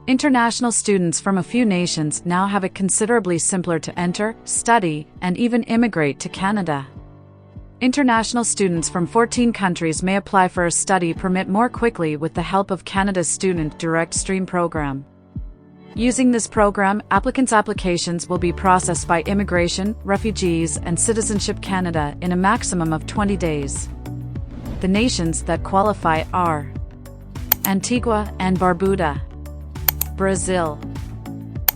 International students from a few nations now have it considerably simpler to enter, study, and even immigrate to Canada. International students from 14 countries may apply for a study permit more quickly with the help of Canada's Student Direct Stream program. Using this program, applicants' applications will be processed by Immigration, Refugees, and Citizenship Canada in a maximum of 20 days. The nations that qualify are Antigua and Barbuda, Brazil,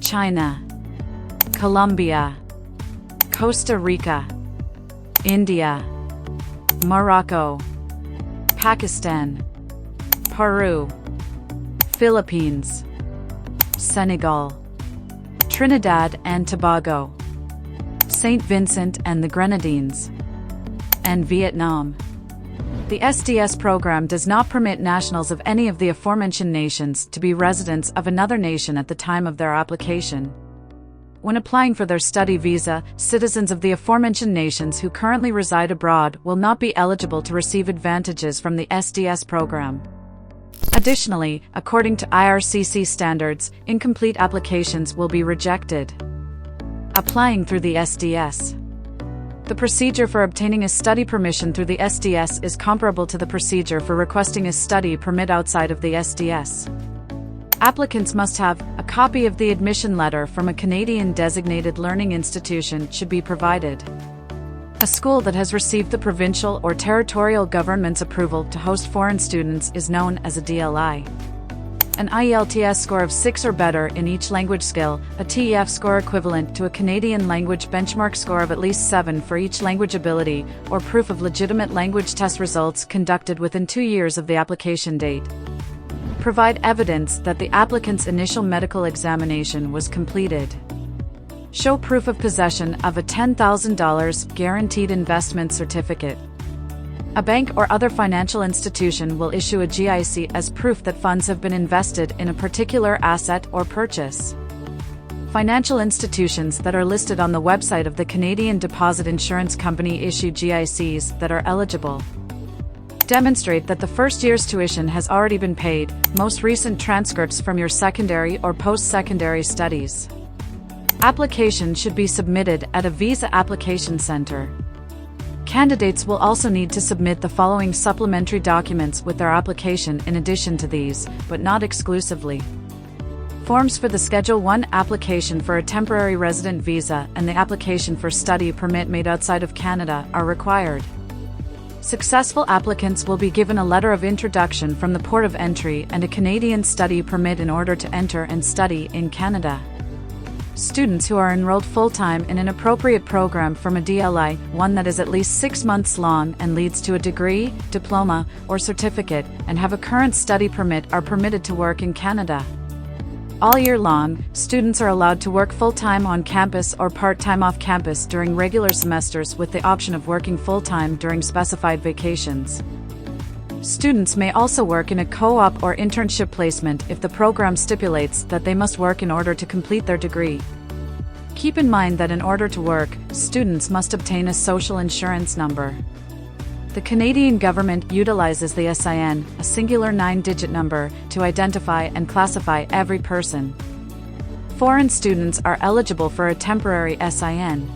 China, Colombia, Costa Rica, India, Morocco, Pakistan, Peru, Philippines, Senegal, Trinidad and Tobago, St. Vincent and the Grenadines, and Vietnam. The SDS program does not permit nationals of any of the aforementioned nations to be residents of another nation at the time of their application. When applying for their study visa, citizens of the aforementioned nations who currently reside abroad will not be eligible to receive advantages from the SDS program. Additionally, according to IRCC standards, incomplete applications will be rejected. Applying through the SDS. The procedure for obtaining a study permission through the SDS is comparable to the procedure for requesting a study permit outside of the SDS. Applicants must have a copy of the admission letter from a Canadian designated learning institution should be provided. A school that has received the provincial or territorial government's approval to host foreign students is known as a DLI. An IELTS score of 6 or better in each language skill, a TEF score equivalent to a Canadian language benchmark score of at least 7 for each language ability, or proof of legitimate language test results conducted within 2 years of the application date. Provide evidence that the applicant's initial medical examination was completed. Show proof of possession of a $10,000 guaranteed investment certificate. A bank or other financial institution will issue a GIC as proof that funds have been invested in a particular asset or purchase. Financial institutions that are listed on the website of the Canadian Deposit Insurance Company issue GICs that are eligible. Demonstrate that the first year's tuition has already been paid, most recent transcripts from your secondary or post-secondary studies. Application should be submitted at a visa application center. Candidates will also need to submit the following supplementary documents with their application in addition to these, but not exclusively. Forms for the Schedule 1 application for a temporary resident visa and the application for study permit made outside of Canada are required. Successful applicants will be given a letter of introduction from the port of entry and a Canadian study permit in order to enter and study in Canada. Students who are enrolled full-time in an appropriate program from a DLI, one that is at least 6 months long and leads to a degree, diploma, or certificate, and have a current study permit are permitted to work in Canada. All year long, students are allowed to work full-time on campus or part-time off campus during regular semesters with the option of working full-time during specified vacations. Students may also work in a co-op or internship placement if the program stipulates that they must work in order to complete their degree. Keep in mind that in order to work, students must obtain a social insurance number. The Canadian government utilizes the SIN, a singular 9-digit number, to identify and classify every person. Foreign students are eligible for a temporary SIN.